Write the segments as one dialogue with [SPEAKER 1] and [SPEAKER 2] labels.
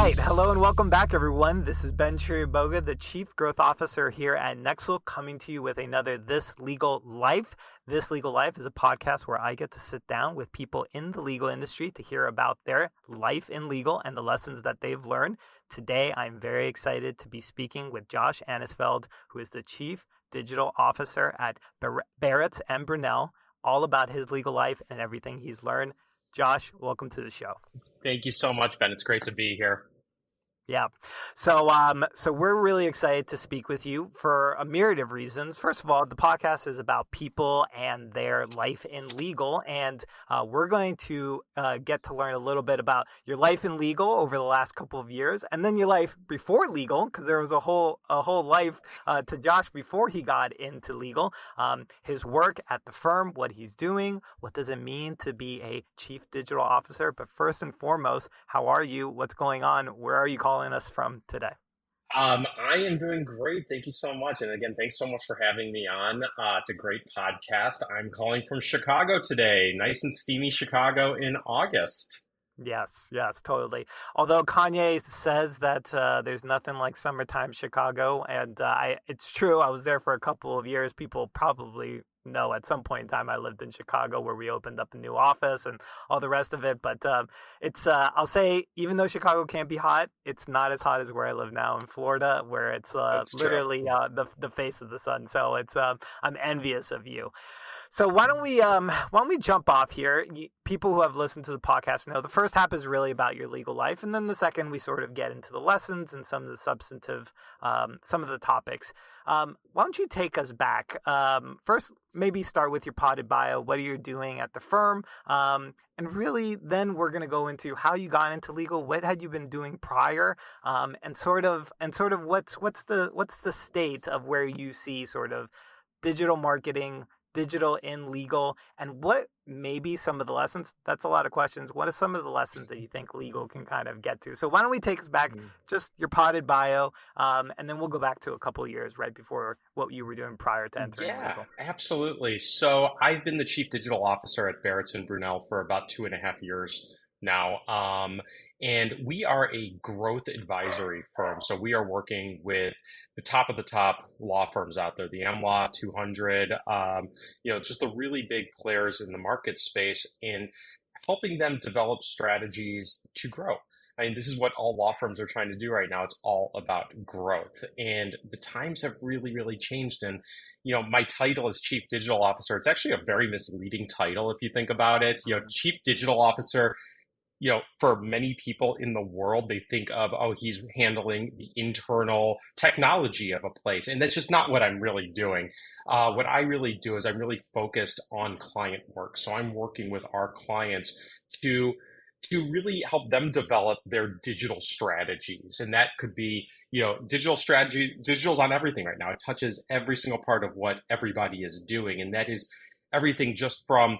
[SPEAKER 1] right. Hello and welcome back, everyone. This is Ben Chiriboga, the Chief Growth Officer here at Nexel, coming to you with another This Legal Life. This Legal Life is a podcast where I get to sit down with people in the legal industry to hear about their life in legal and the lessons that they've learned. Today, I'm very excited to be speaking with Josh Anisfeld, who is the Chief Digital Officer at Baretz+Brunelle, all about his legal life and everything he's learned. Josh, welcome to the show.
[SPEAKER 2] Thank you so much, Ben. It's great to be here.
[SPEAKER 1] Yeah. So we're really excited to speak with you for a myriad of reasons. First of all, the podcast is about people and their life in legal, and we're going to get to learn a little bit about your life in legal over the last couple of years, and then your life before legal, because there was a whole life to Josh before he got into legal. His work at the firm, what he's doing, what does it mean to be a chief digital officer? But first and foremost, how are you? What's going on? Where are you calling us from today?
[SPEAKER 2] I am doing great. Thank you so much. And again, thanks so much for having me on. It's a great podcast. I'm calling from Chicago today. Nice and steamy Chicago in August.
[SPEAKER 1] Yes, totally. Although Kanye says that there's nothing like summertime Chicago, and it's true. I was there for a couple of years. People probably know at some point in time I lived in Chicago where we opened up a new office and all the rest of it. But it's I'll say, even though Chicago can't be hot, it's not as hot as where I live now in Florida, where it's literally the face of the sun. So it's I'm envious of you. So why don't we jump off here? People who have listened to the podcast know the first half is really about your legal life, and then the second we sort of get into the lessons and some of the substantive, some of the topics. Why don't you take us back? First, maybe start with your potted bio. What are you doing at the firm? And really, then we're going to go into how you got into legal. What had you been doing prior? And sort of what's the state of where you see sort of digital marketing, digital in legal, and what maybe some of the lessons? That's a lot of questions. What are some of the lessons that you think legal can kind of get to? So why don't we take us back, just your potted bio, and then we'll go back to a couple of years right before what you were doing prior to entering legal.
[SPEAKER 2] Yeah, absolutely. So I've been the Chief Digital Officer at Baretz+Brunelle for about 2.5 years now. And we are a growth advisory firm. So we are working with the top of the top law firms out there, the AmLaw 200, just the really big players in the market space, and helping them develop strategies to grow. I mean, this is what all law firms are trying to do right now. It's all about growth. And the times have really, really changed. And my title is Chief Digital Officer. It's actually a very misleading title if you think about it. Chief Digital Officer, for many people in the world, they think of, he's handling the internal technology of a place. And that's just not what I'm really doing. What I really do is I'm really focused on client work. So I'm working with our clients to really help them develop their digital strategies. And that could be, digital strategy. Digital's on everything right now. It touches every single part of what everybody is doing. And that is everything just from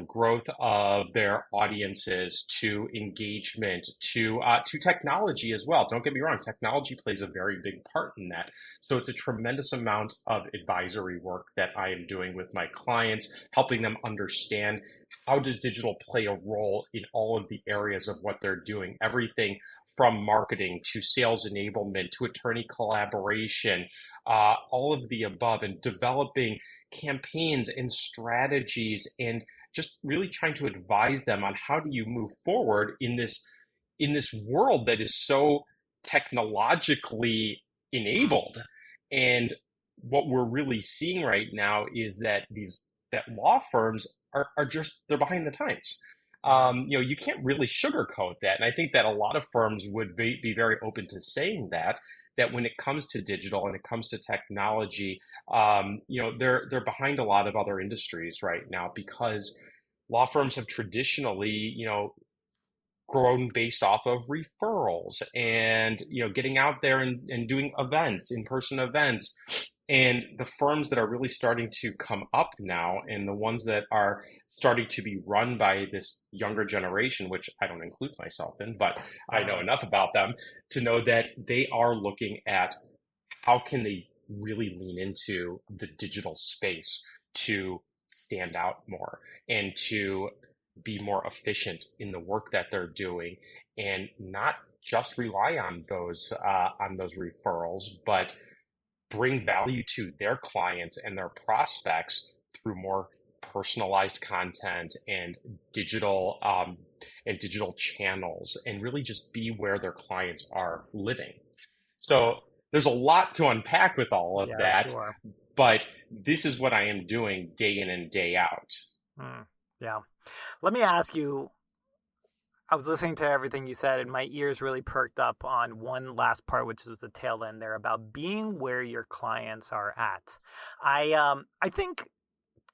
[SPEAKER 2] growth of their audiences to engagement to technology as well. Don't get me wrong, technology plays a very big part in that. So it's a tremendous amount of advisory work that I am doing with my clients, helping them understand how does digital play a role in all of the areas of what they're doing. Everything from marketing to sales enablement to attorney collaboration, all of the above, and developing campaigns and strategies, and just really trying to advise them on how do you move forward in this world that is so technologically enabled. And what we're really seeing right now is that law firms are just, they're behind the times. You can't really sugarcoat that. And I think that a lot of firms would be very open to saying that when it comes to digital and it comes to technology, they're behind a lot of other industries right now, because law firms have traditionally, grown based off of referrals and, getting out there and doing events, in-person events. And the firms that are really starting to come up now, and the ones that are starting to be run by this younger generation, which I don't include myself in, but I know enough about them to know that they are looking at how can they really lean into the digital space to stand out more and to be more efficient in the work that they're doing, and not just rely on those referrals, but bring value to their clients and their prospects through more personalized content and digital channels, and really just be where their clients are living. So there's a lot to unpack with all of
[SPEAKER 1] Yeah,
[SPEAKER 2] that,
[SPEAKER 1] sure.
[SPEAKER 2] but this is what I am doing day in and day out.
[SPEAKER 1] Yeah. Let me ask you, I was listening to everything you said, and my ears really perked up on one last part, which is the tail end there about being where your clients are at. I think,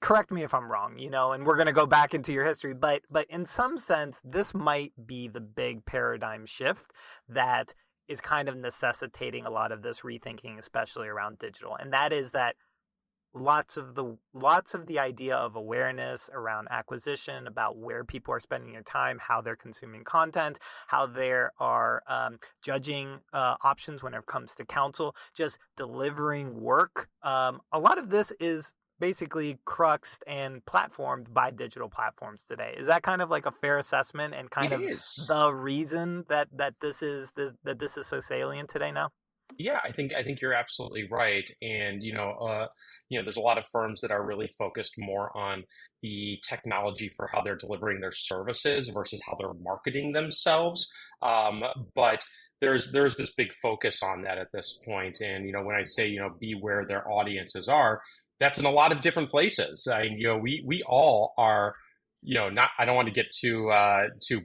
[SPEAKER 1] correct me if I'm wrong, and we're going to go back into your history, but in some sense, this might be the big paradigm shift that is kind of necessitating a lot of this rethinking, especially around digital. And that is that lots of the idea of awareness around acquisition, about where people are spending their time, how they're consuming content, how they are judging options when it comes to counsel, just delivering work. A lot of this is basically cruxed and platformed by digital platforms today. Is that kind of like a fair assessment, and
[SPEAKER 2] It
[SPEAKER 1] kind of
[SPEAKER 2] is.
[SPEAKER 1] the reason that this is so salient today now?
[SPEAKER 2] Yeah, I think you're absolutely right. And there's a lot of firms that are really focused more on the technology for how they're delivering their services versus how they're marketing themselves. But there's this big focus on that at this point. And when I say be where their audiences are, that's in a lot of different places. We all are. Not, I don't want to get too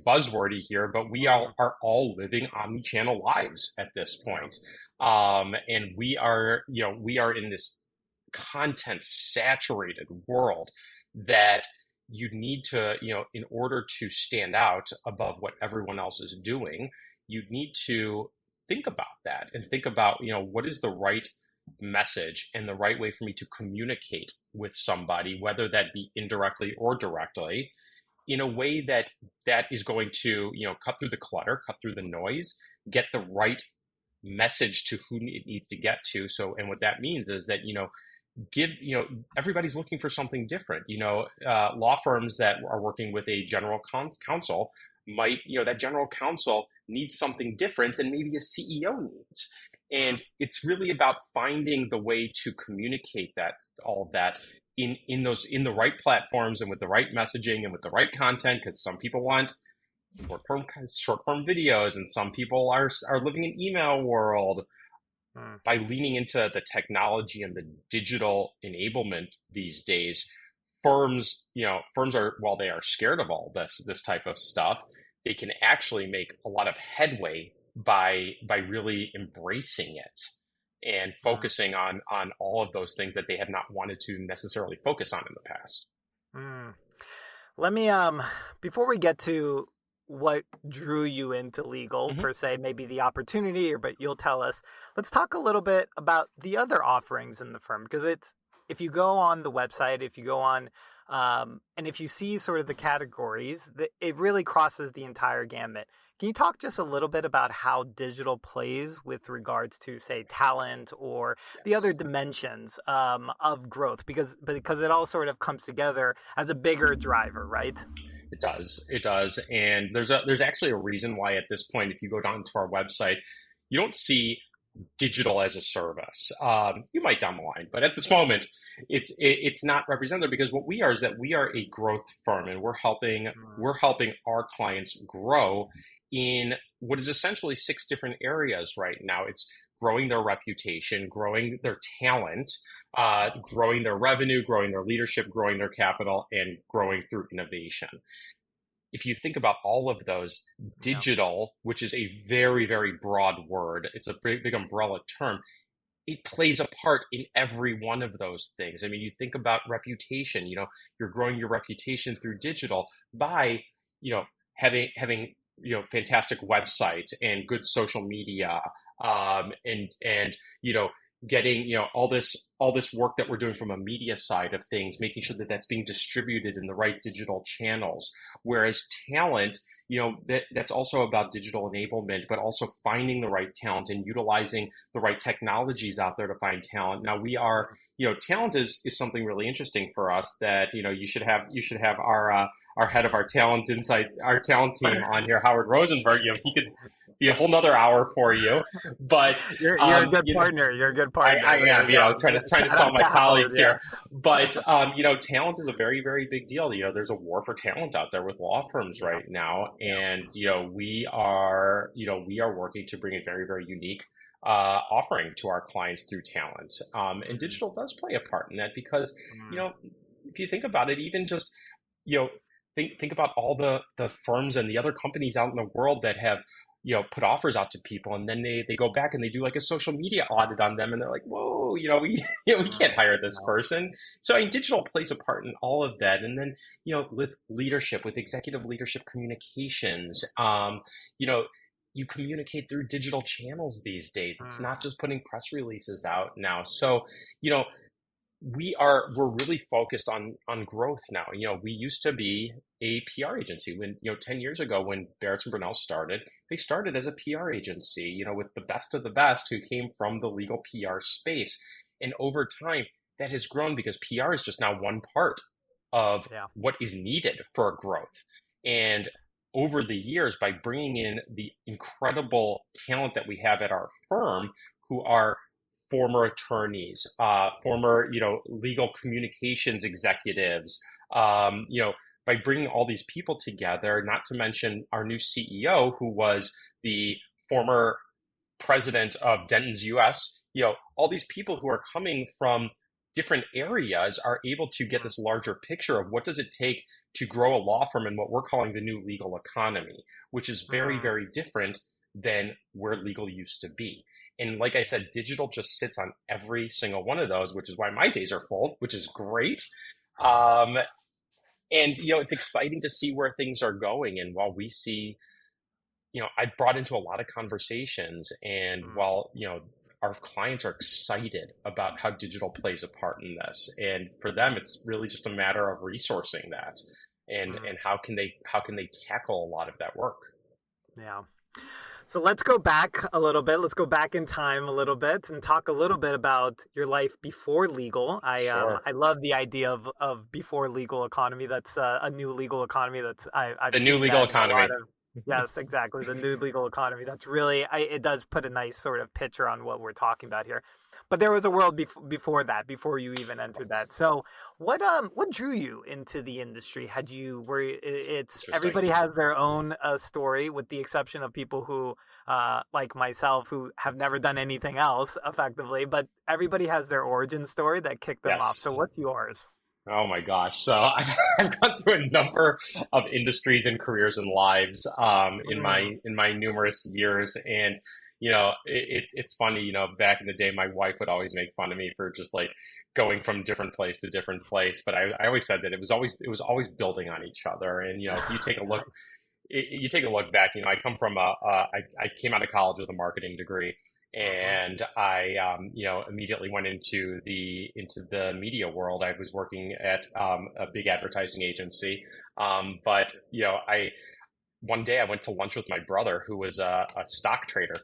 [SPEAKER 2] buzzwordy here, but we all are all living omni-channel lives at this point. And we are in this content saturated world that you need to, in order to stand out above what everyone else is doing, you need to think about that and think about, what is the right message and the right way for me to communicate with somebody, whether that be indirectly or directly, in a way that is going to, cut through the clutter, cut through the noise, get the right message to who it needs to get to. So, and what that means is that, everybody's looking for something different. Law firms that are working with a general counsel might, that general counsel needs something different than maybe a CEO needs. And it's really about finding the way to communicate all of that in the right platforms and with the right messaging and with the right content, because some people want short form videos, and some people are living in email world. By leaning into the technology and the digital enablement these days, firms are, while they are scared of all this type of stuff, they can actually make a lot of headway by really embracing it and focusing on all of those things that they have not wanted to necessarily focus on in the past.
[SPEAKER 1] Let me before we get to what drew you into legal per se, maybe the opportunity, but you'll tell us. Let's talk a little bit about the other offerings in the firm, because if you go on the website, if you go on and if you see sort of the categories, it really crosses the entire gamut. Can you talk just a little bit about how digital plays with regards to, say, talent or the other dimensions of growth? Because it all sort of comes together as a bigger driver, right?
[SPEAKER 2] It does. And there's actually a reason why at this point, if you go down to our website, you don't see digital as a service. You might down the line, but at this moment, it's not represented, because what we are is that we are a growth firm, and we're helping our clients grow in what is essentially 6 different areas right now. It's growing their reputation, growing their talent, growing their revenue, growing their leadership, growing their capital, and growing through innovation. If you think about all of those, digital, which is a very, very broad word, it's a big umbrella term, it plays a part in every one of those things. I mean, you think about reputation, you're growing your reputation through digital by, having fantastic websites and good social media, and getting all this work that we're doing from a media side of things, making sure that that's being distributed in the right digital channels. Whereas talent, that's also about digital enablement, but also finding the right talent and utilizing the right technologies out there to find talent. Now we are, talent is something really interesting for us that, you should have our head of our talent team on here, Howard Rosenberg. be a whole nother hour for you. But
[SPEAKER 1] You're a good partner. You're a good partner.
[SPEAKER 2] I
[SPEAKER 1] There
[SPEAKER 2] am,
[SPEAKER 1] you go.
[SPEAKER 2] trying to
[SPEAKER 1] Shout
[SPEAKER 2] sell
[SPEAKER 1] out
[SPEAKER 2] my
[SPEAKER 1] to Howard.
[SPEAKER 2] colleagues
[SPEAKER 1] Yeah.
[SPEAKER 2] here. But talent is a very, very big deal. There's a war for talent out there with law firms
[SPEAKER 1] Yeah.
[SPEAKER 2] right now,
[SPEAKER 1] Yeah.
[SPEAKER 2] and we are working to bring a very, very unique offering to our clients through talent. And
[SPEAKER 1] Mm-hmm.
[SPEAKER 2] digital does play a part in that because you
[SPEAKER 1] Mm-hmm.
[SPEAKER 2] know if you think about it, even just you know think about all the firms and the other companies out in the world that have put offers out to people, and then they go back and they do like a social media audit on them, and they're like, whoa, we we can't hire this
[SPEAKER 1] No.
[SPEAKER 2] person. So I mean, digital plays a part in all of that. And then with leadership, with executive leadership communications, you know you communicate through digital channels these days. It's
[SPEAKER 1] Mm.
[SPEAKER 2] not just putting press releases out now. So you know we're really focused on growth now. We used to be a PR agency. When 10 years ago, when Baretz+Brunelle started, they started as a PR agency, with the best of the best who came from the legal PR space. And over time, that has grown because PR is just now one part of
[SPEAKER 1] Yeah.
[SPEAKER 2] what is needed for growth. And over the years, by bringing in the incredible talent that we have at our firm, who are former attorneys, former legal communications executives, by bringing all these people together, not to mention our new CEO, who was the former president of Denton's US, all these people who are coming from different areas are able to get
[SPEAKER 1] Mm.
[SPEAKER 2] this larger picture of what does it take to grow a law firm in what we're calling the new legal economy, which is very,
[SPEAKER 1] Mm.
[SPEAKER 2] very different than where legal used to be. And like I said, digital just sits on every single one of those, which is why my days are full, which is great. Um, and it's exciting to see where things are going. And while we see, I brought into a lot of conversations, and
[SPEAKER 1] Mm.
[SPEAKER 2] while our clients are excited about how digital plays a part in this, and for them, it's really just a matter of resourcing that,
[SPEAKER 1] Mm.
[SPEAKER 2] and how can they tackle a lot of that work.
[SPEAKER 1] Yeah. So let's go back a little bit. Let's go back in time a little bit and talk a little bit about your life before legal.
[SPEAKER 2] Sure.
[SPEAKER 1] I love the idea of before legal economy. That's a new legal economy. I've
[SPEAKER 2] The new
[SPEAKER 1] seen
[SPEAKER 2] legal
[SPEAKER 1] that in a
[SPEAKER 2] economy.
[SPEAKER 1] lot of. Yes, exactly. The new legal economy. That's really it does put a nice sort of picture on what we're talking about here. But there was a world before that, before you even entered that. So what drew you into the industry? It's
[SPEAKER 2] Interesting.
[SPEAKER 1] everybody has their own story, with the exception of people who like myself, who have never done anything else effectively, but everybody has their origin story that kicked them off. So
[SPEAKER 2] Yes.
[SPEAKER 1] what's yours?
[SPEAKER 2] Oh my gosh. So I've gone through a number of industries and careers and lives in
[SPEAKER 1] Mm,
[SPEAKER 2] my numerous years. And it's funny, back in the day, my wife would always make fun of me for just like going from different place to different place. But I always said that it was always building on each other. And if you take a look,
[SPEAKER 1] nice.
[SPEAKER 2] you take a look back, I come from I came out of college with a marketing degree,
[SPEAKER 1] Hmm.
[SPEAKER 2] and I, immediately went into the media world. I was working at a big advertising agency, but I one day I went to lunch with my brother, who was a stock trader,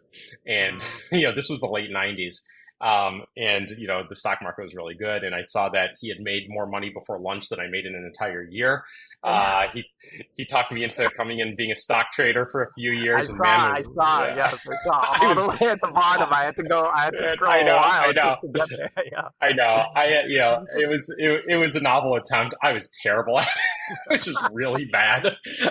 [SPEAKER 2] and
[SPEAKER 1] Mm,
[SPEAKER 2] this was the late '90s. And the stock market was really good, and I saw that he had made more money before lunch than I made in an entire year.
[SPEAKER 1] yeah.
[SPEAKER 2] He talked me into coming in being a stock trader for a few
[SPEAKER 1] I
[SPEAKER 2] years, and man,
[SPEAKER 1] saw, I saw, yes, I saw.
[SPEAKER 2] I
[SPEAKER 1] All the
[SPEAKER 2] was,
[SPEAKER 1] way at the bottom. I had to
[SPEAKER 2] I
[SPEAKER 1] scroll a
[SPEAKER 2] know, I
[SPEAKER 1] while
[SPEAKER 2] know.
[SPEAKER 1] just to get there. Yeah.
[SPEAKER 2] I know. It was a novel attempt. I was terrible at it. It was just really bad.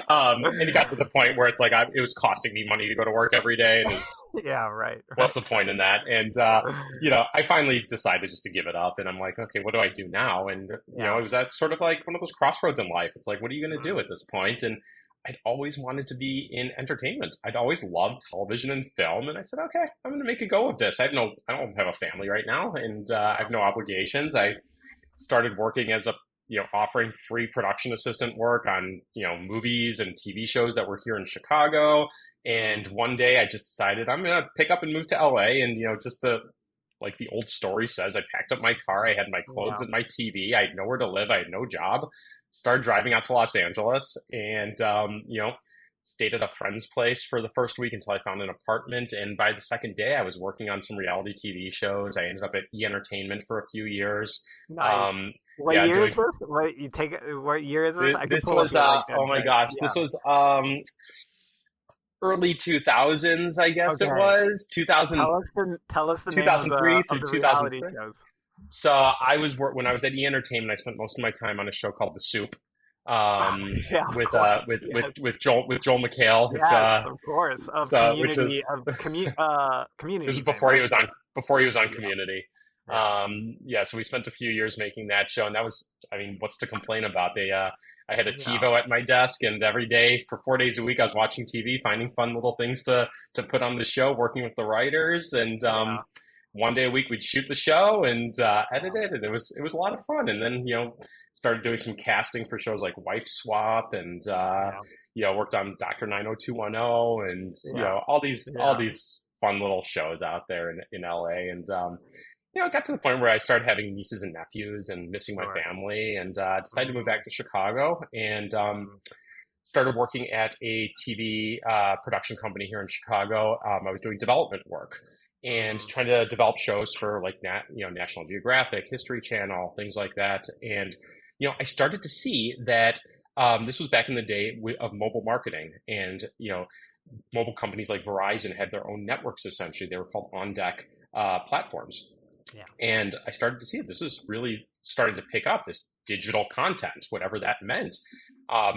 [SPEAKER 2] And it got to the point where it's like it was costing me money to go to work every day, and
[SPEAKER 1] Yeah, right,
[SPEAKER 2] what's the point in that? And I finally decided just to give it up, and I'm like, okay, what do I do now? And
[SPEAKER 1] yeah.
[SPEAKER 2] it was at sort of like one of those crossroads in life. It's like, what are you going to do
[SPEAKER 1] Mm,
[SPEAKER 2] at this point? And I'd always wanted to be in entertainment. I'd always loved television and film, and I said, okay, I'm going to make a go of this. I don't have a family right now, and I
[SPEAKER 1] yeah.
[SPEAKER 2] have no obligations. I started working as a offering free production assistant work on movies and TV shows that were here in Chicago. And
[SPEAKER 1] Mm,
[SPEAKER 2] one day I just decided I'm gonna pick up and move to LA. And just like the old story says, I packed up my car, I had my clothes
[SPEAKER 1] yeah.
[SPEAKER 2] and my TV, I had nowhere to live, I had no job. Started driving out to Los Angeles, and stayed at a friend's place for the first week until I found an apartment. And by the second day, I was working on some reality TV shows. I ended up at E Entertainment for a few years.
[SPEAKER 1] Nice.
[SPEAKER 2] Um,
[SPEAKER 1] What
[SPEAKER 2] yeah,
[SPEAKER 1] year is
[SPEAKER 2] doing
[SPEAKER 1] this? What year is this? I could
[SPEAKER 2] this
[SPEAKER 1] pull up
[SPEAKER 2] was
[SPEAKER 1] your LinkedIn,
[SPEAKER 2] oh my
[SPEAKER 1] but
[SPEAKER 2] gosh,
[SPEAKER 1] yeah.
[SPEAKER 2] this was early 2000s, I guess it
[SPEAKER 1] Okay.
[SPEAKER 2] was 2000,
[SPEAKER 1] Tell us the name
[SPEAKER 2] 2003
[SPEAKER 1] of
[SPEAKER 2] through
[SPEAKER 1] the reality
[SPEAKER 2] 2006.
[SPEAKER 1] shows.
[SPEAKER 2] So when I was at E Entertainment, I spent most of my time on a show called The Soup,
[SPEAKER 1] Yeah, of course. Yes.
[SPEAKER 2] with Joel McHale. If
[SPEAKER 1] Yes, of course. Of
[SPEAKER 2] which
[SPEAKER 1] community
[SPEAKER 2] was This
[SPEAKER 1] community
[SPEAKER 2] was
[SPEAKER 1] fame, right?
[SPEAKER 2] before he was on
[SPEAKER 1] Yeah.
[SPEAKER 2] Community.
[SPEAKER 1] Yeah.
[SPEAKER 2] Yeah, so we spent a few years making that show, and that was, I mean, what's to complain about? I had a
[SPEAKER 1] Yeah.
[SPEAKER 2] TiVo at my desk, and every day for 4 days a week, I was watching TV, finding fun little things to put on the show, working with the writers, and
[SPEAKER 1] Yeah.
[SPEAKER 2] one day a week we'd shoot the show and edit
[SPEAKER 1] Yeah.
[SPEAKER 2] it, and it was a lot of fun. And then started doing some casting for shows like Wife Swap, and
[SPEAKER 1] Yeah.
[SPEAKER 2] worked on Doctor 90210, and
[SPEAKER 1] Yeah.
[SPEAKER 2] all
[SPEAKER 1] Yeah.
[SPEAKER 2] these fun little shows out there in LA. And it got to the point where I started having nieces and nephews and missing my
[SPEAKER 1] Sure.
[SPEAKER 2] family, and decided to move
[SPEAKER 1] Mhm.
[SPEAKER 2] back to Chicago, and
[SPEAKER 1] Mhm.
[SPEAKER 2] started working at a TV production company here in Chicago. I was doing development work and
[SPEAKER 1] Mhm.
[SPEAKER 2] trying to develop shows for like National Geographic, History Channel, things like that. And I started to see that this was back in the day of mobile marketing, and mobile companies like Verizon had their own networks. Essentially, they were called on deck platforms.
[SPEAKER 1] Yeah.
[SPEAKER 2] And I started to see this was really starting to pick up, this digital content, whatever that meant. I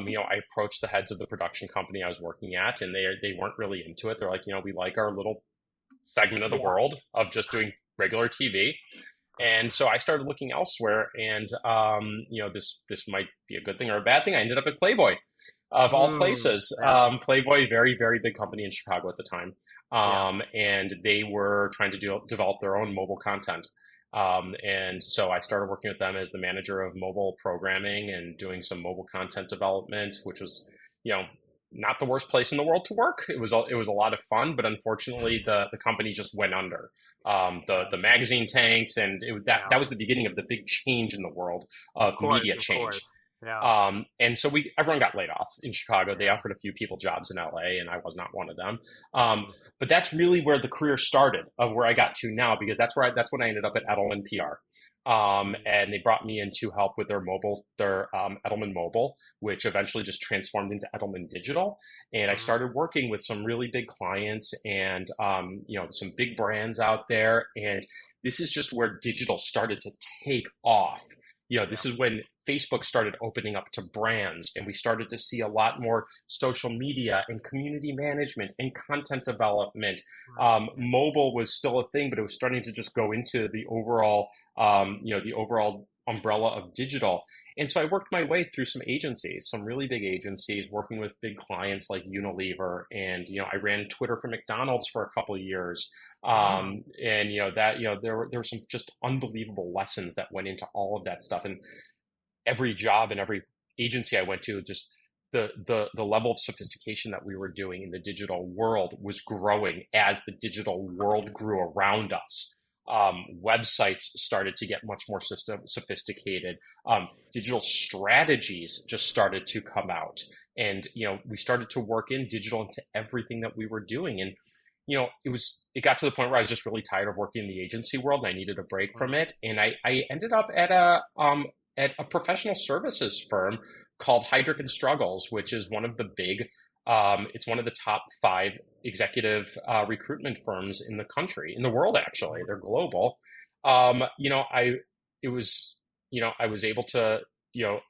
[SPEAKER 2] approached the heads of the production company I was working at, and they weren't really into it. They're like, we like our little segment of the
[SPEAKER 1] Yeah.
[SPEAKER 2] world of just doing regular TV. And so I started looking elsewhere, and this might be a good thing or a bad thing. I ended up at Playboy, of all places.
[SPEAKER 1] Yeah.
[SPEAKER 2] Playboy, very very big company in Chicago at the time,
[SPEAKER 1] Yeah.
[SPEAKER 2] and they were trying to develop their own mobile content. And so I started working with them as the manager of mobile programming and doing some mobile content development, which was, not the worst place in the world to work. It was a lot of fun, but unfortunately, the company just went under. The magazine tanked, and that
[SPEAKER 1] Yeah.
[SPEAKER 2] was the beginning of the big change in the world
[SPEAKER 1] Of
[SPEAKER 2] of
[SPEAKER 1] course.
[SPEAKER 2] media
[SPEAKER 1] Of course.
[SPEAKER 2] change.
[SPEAKER 1] Yeah.
[SPEAKER 2] And so everyone got laid off in Chicago. They
[SPEAKER 1] Yeah.
[SPEAKER 2] offered a few people jobs in LA, and I was not one of them.
[SPEAKER 1] Mhm.
[SPEAKER 2] But that's really where the career started, of where I got to now, because that's when I ended up at Edelman PR.
[SPEAKER 1] Mhm.
[SPEAKER 2] And they brought me in to help with their Edelman Mobile, which eventually just transformed into Edelman Digital. And I
[SPEAKER 1] Mhm.
[SPEAKER 2] started working with some really big clients, and some big brands out there. And this is just where digital started to take off.
[SPEAKER 1] Yeah.
[SPEAKER 2] This is when Facebook started opening up to brands, and we started to see a lot more social media and community management and content development.
[SPEAKER 1] Mhm.
[SPEAKER 2] Mobile was still a thing, but it was starting to just go into the overall umbrella of digital. And so I worked my way through some agencies, some really big agencies, working with big clients like Unilever, and I ran Twitter for McDonald's for a couple of years.
[SPEAKER 1] Mhm.
[SPEAKER 2] And there were some just unbelievable lessons that went into all of that stuff. And every job and every agency I went to, just the level of sophistication that we were doing in the digital world was growing as the digital world grew around us. Websites started to get much more sophisticated. Digital strategies just started to come out, and we started to work in digital into everything that we were doing. And it got to the point where I was just really tired of working in the agency world, and I needed a break from
[SPEAKER 1] Mhm.
[SPEAKER 2] it. And I ended up at a professional services firm called Heidrick and Struggles, which is one of the big, it's one of the top five executive recruitment firms in the country, in the world, actually.
[SPEAKER 1] Mhm.
[SPEAKER 2] They're global. Um, you know, I, it was, I was able to,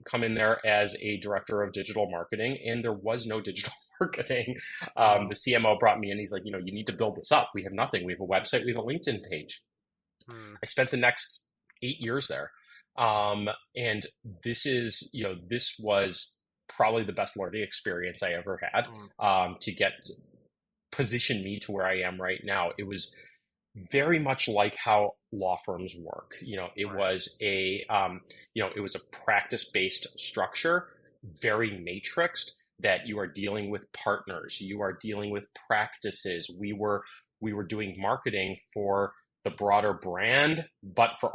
[SPEAKER 2] come in there as a director of digital marketing, and there was no digital marketing.
[SPEAKER 1] Mhm.
[SPEAKER 2] The CMO brought me in. He's like, you need to build this up. We have nothing. We have a website. We have a LinkedIn page.
[SPEAKER 1] Mhm.
[SPEAKER 2] I spent the next 8 years there. And this was probably the best learning experience I ever had,
[SPEAKER 1] Mhm.
[SPEAKER 2] to position me to where I am right now. It was very much like how law firms work. It
[SPEAKER 1] Right.
[SPEAKER 2] was a practice-based structure, very matrixed, that you are dealing with partners, you are dealing with practices. We were doing marketing for the broader brand, but for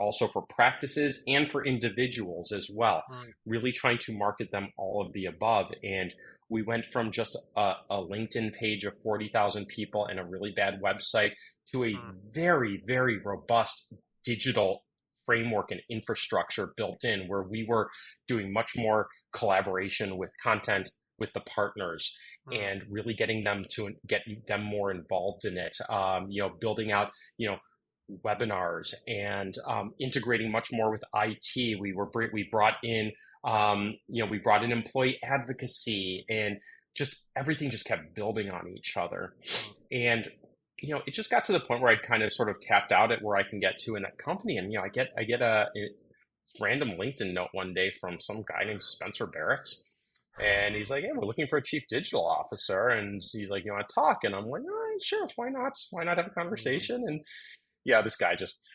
[SPEAKER 2] practices and for individuals as well,
[SPEAKER 1] Mhm.
[SPEAKER 2] really trying to market them all of the above. And we went from just a LinkedIn page of 40,000 people and a really bad website to a
[SPEAKER 1] Mhm.
[SPEAKER 2] very, very robust digital framework and infrastructure built in, where we were doing much more collaboration with content with the partners and really getting them to get them more involved in it. Building out, webinars and integrating much more with IT. We brought in, we brought in employee advocacy, and just everything just kept building on each other. And it just got to the point where I'd kind of sort of tapped out at where I can get to in that company. And I get a random LinkedIn note one day from some guy named Spencer Baretz. And he's like, "Hey, we're looking for a chief digital officer." And he's like, "You want to talk?" And I'm like, "All right, sure. Why not? Why not have a conversation?" And this guy just,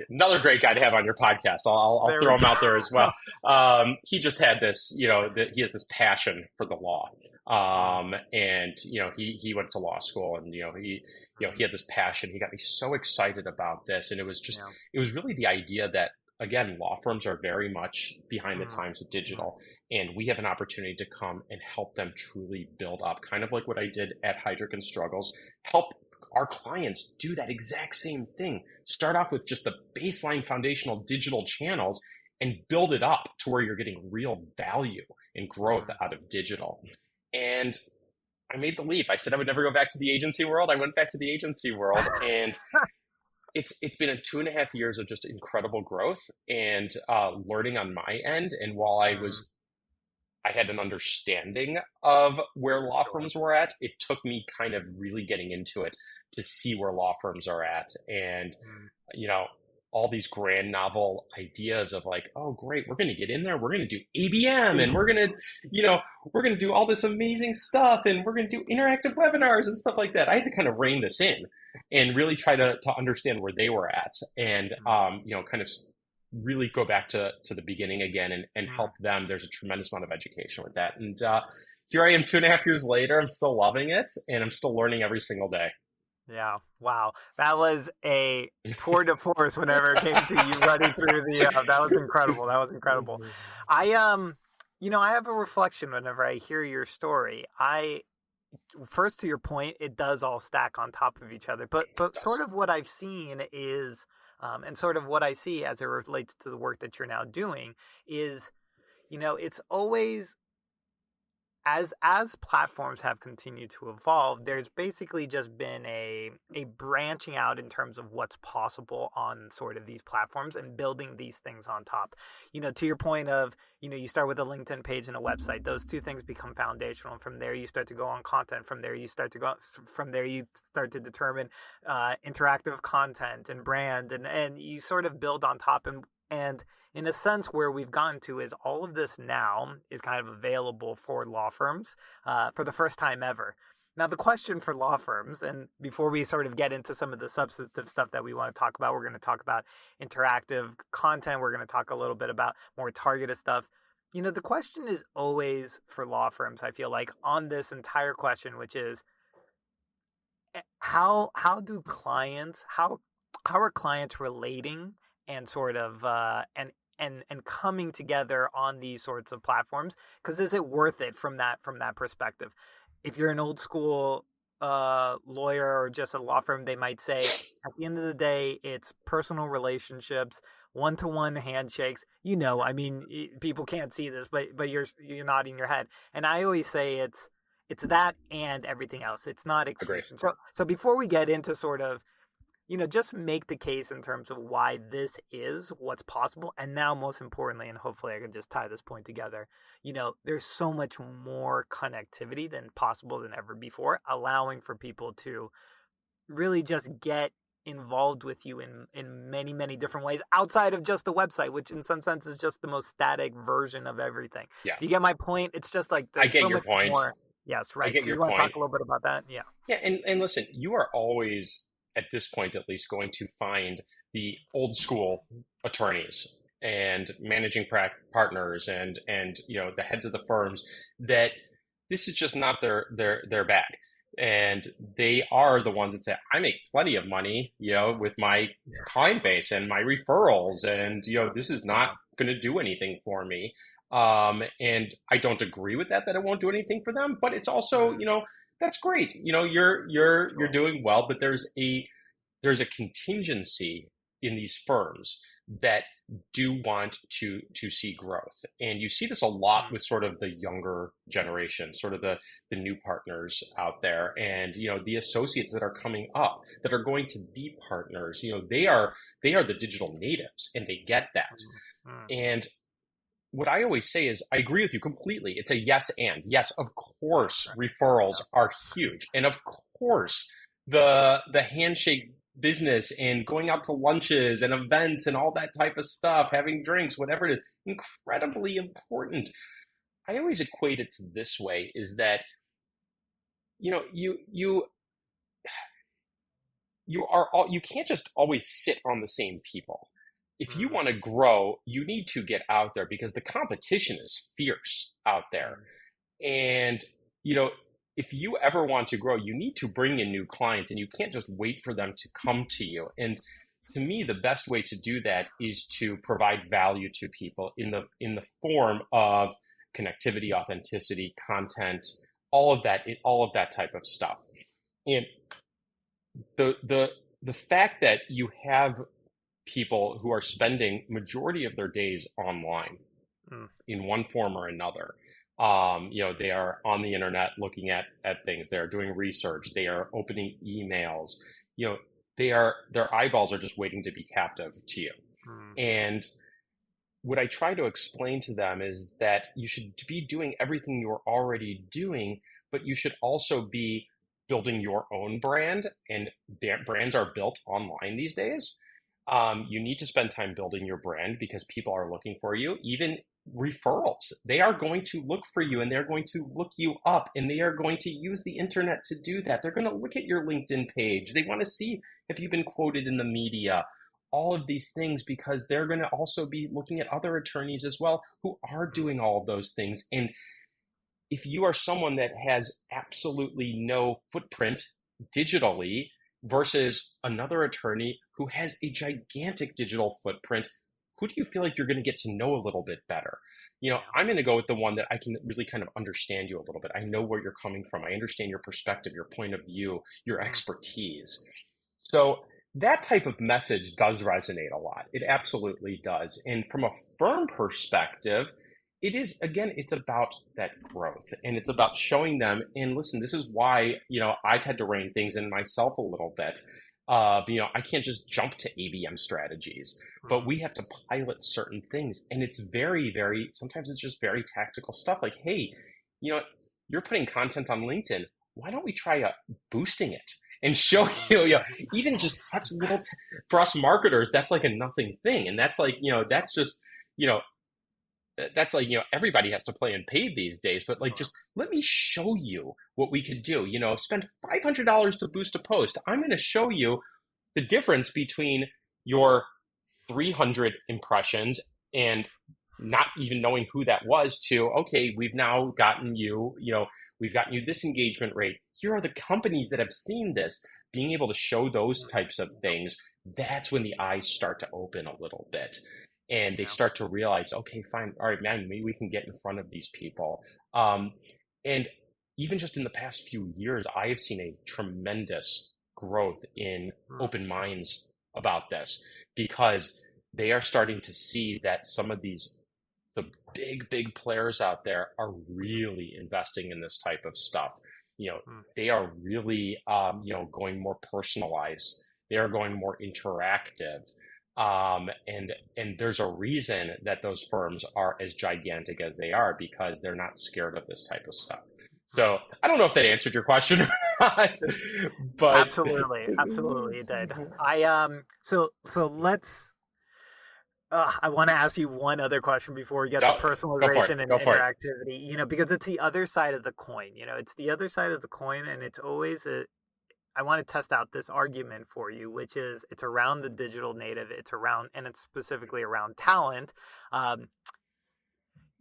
[SPEAKER 2] another great guy to have on your podcast. I'll throw him out there as well. He just had this, he has this passion for the law. And he went to law school, and he had this passion. He got me so excited about this, and it was just it was really the idea that, again, law firms are very much behind the times with digital, and we have an opportunity to come and help them truly build up, kind of like what I did at Heidrick and Struggles, help our clients do that exact same thing. Start off with just the baseline foundational digital channels and build it up to where you're getting real value and growth out of digital. And I made the leap. I said I would never go back to the agency world. I went back to the agency world, and it's been 2.5 years of just incredible growth and learning on my end. And while I had an understanding of where law firms were at, it took me kind of really getting into it to see where law firms are at. And, all these grand novel ideas of like, oh, great, we're going to get in there. We're going to do ABM, and we're going to do all this amazing stuff, and we're going to do interactive webinars and stuff like that. I had to kind of rein this in and really try to understand where they were at, and, kind of really go back to the beginning again and help them. There's a tremendous amount of education with that. And here I am 2.5 years later. I'm still loving it, and I'm still learning every single day.
[SPEAKER 1] Yeah. Wow. That was a tour de force whenever it came to you running through that was incredible. That was incredible. I have a reflection whenever I hear your story. First, to your point, it does all stack on top of each other, but sort of what I've seen is, and sort of what I see as it relates to the work that you're now doing is, it's always, as platforms have continued to evolve, there's basically just been a branching out in terms of what's possible on sort of these platforms and building these things on top. To your point of, you start with a LinkedIn page and a website. Those two things become foundational. And from there, you start to go on content. From there, you start to determine interactive content and brand, and you sort of build on top. And in a sense, where we've gotten to is all of this now is kind of available for law firms for the first time ever. Now, the question for law firms, and before we sort of get into some of the substantive stuff that we want to talk about, we're going to talk about interactive content. We're going to talk a little bit about more targeted stuff. The question is always for law firms, I feel like, on this entire question, which is how are clients relating and sort of and coming together on these sorts of platforms? Because is it worth it from that perspective? If you're an old school lawyer or just a law firm, they might say at the end of the day, it's personal relationships, one-to-one handshakes. People can't see this, but you're nodding your head. And I always say it's that and everything else. It's not exclusion. So before we get into sort of, just make the case in terms of why this is what's possible. And now, most importantly, and hopefully I can just tie this point together, there's so much more connectivity than possible than ever before, allowing for people to really just get involved with you in many, many different ways outside of just the website, which in some sense is just the most static version of everything. Yeah. Do you get my point? It's just like,
[SPEAKER 2] I get your point.
[SPEAKER 1] More. Yes, right. So you want to talk a little bit about that? Yeah.
[SPEAKER 2] Yeah. And listen, you are always, at this point at least, going to find the old school attorneys and managing partners and the heads of the firms that this is just not their bag. And they are the ones that say, I make plenty of money, with my client base and my referrals, and this is not going to do anything for me. And I don't agree with that it won't do anything for them, but it's also, that's great. You're doing well, but there's a contingency in these firms that do want to see growth. And you see this a lot with sort of the younger generation, sort of the new partners out there, and the associates that are coming up that are going to be partners. They are the digital natives, and they get that.
[SPEAKER 1] Mm.
[SPEAKER 2] And what I always say is, I agree with you completely. It's a yes and. Yes, of course, referrals are huge. And of course, the handshake business and going out to lunches and events and all that type of stuff, having drinks, whatever it is, incredibly important. I always equate it to this way, is that, you can't just always sit on the same people. If you want to grow, you need to get out there, because the competition is fierce out there. And, if you ever want to grow, you need to bring in new clients, and you can't just wait for them to come to you. And to me, the best way to do that is to provide value to people in the form of connectivity, authenticity, content, all of that type of stuff. And the fact that you have people who are spending majority of their days online in one form or another. They are on the internet looking at things. They are doing research. They are opening emails. Their eyeballs are just waiting to be captive to you. And what I try to explain to them is that you should be doing everything you're already doing, but you should also be building your own brand, and brands are built online these days. You need to spend time building your brand, because people are looking for you. Even referrals, they are going to look for you, and they're going to look you up, and they are going to use the internet to do that. They're going to look at your LinkedIn page. They want to see if you've been quoted in the media, all of these things, because they're going to also be looking at other attorneys as well who are doing all of those things. And if you are someone that has absolutely no footprint digitally versus another attorney who has a gigantic digital footprint, who do you feel like you're going to get to know a little bit better? I'm going to go with the one that I can really kind of understand you a little bit. I know where you're coming from. I understand your perspective, your point of view, your expertise. So that type of message does resonate a lot. It absolutely does. And from a firm perspective, it is, again, it's about that growth, and it's about showing them, and listen, this is why, I've had to rein things in myself a little bit. I can't just jump to ABM strategies, but we have to pilot certain things. And it's very, very, sometimes it's just very tactical stuff like, hey, you're putting content on LinkedIn. Why don't we try boosting it and show even just such little, for us marketers, that's like a nothing thing. And that's like, that's just, that's like, everybody has to play in paid these days, but like, just let me show you what we could do. Spend $500 to boost a post. I'm going to show you the difference between your 300 impressions and not even knowing who that was to, okay, we've now gotten you, we've gotten you this engagement rate. Here are the companies that have seen this. Being able to show those types of things, that's when the eyes start to open a little bit. And they start to realize, okay, fine, all right, man, maybe we can get in front of these people. And even just in the past few years, I have seen a tremendous growth in open minds about this, because they are starting to see that some of the big players out there are really investing in this type of stuff. They are really, going more personalized. They are going more interactive. And there's a reason that those firms are as gigantic as they are, because they're not scared of this type of stuff. So I don't know if that answered your question or not, but
[SPEAKER 1] Absolutely it did. So let's. I want to ask you one other question before we get to personalization and interactivity. Because it's the other side of the coin. It's the other side of the coin, and it's always I want to test out this argument for you, which is it's around the digital native. It's specifically around talent.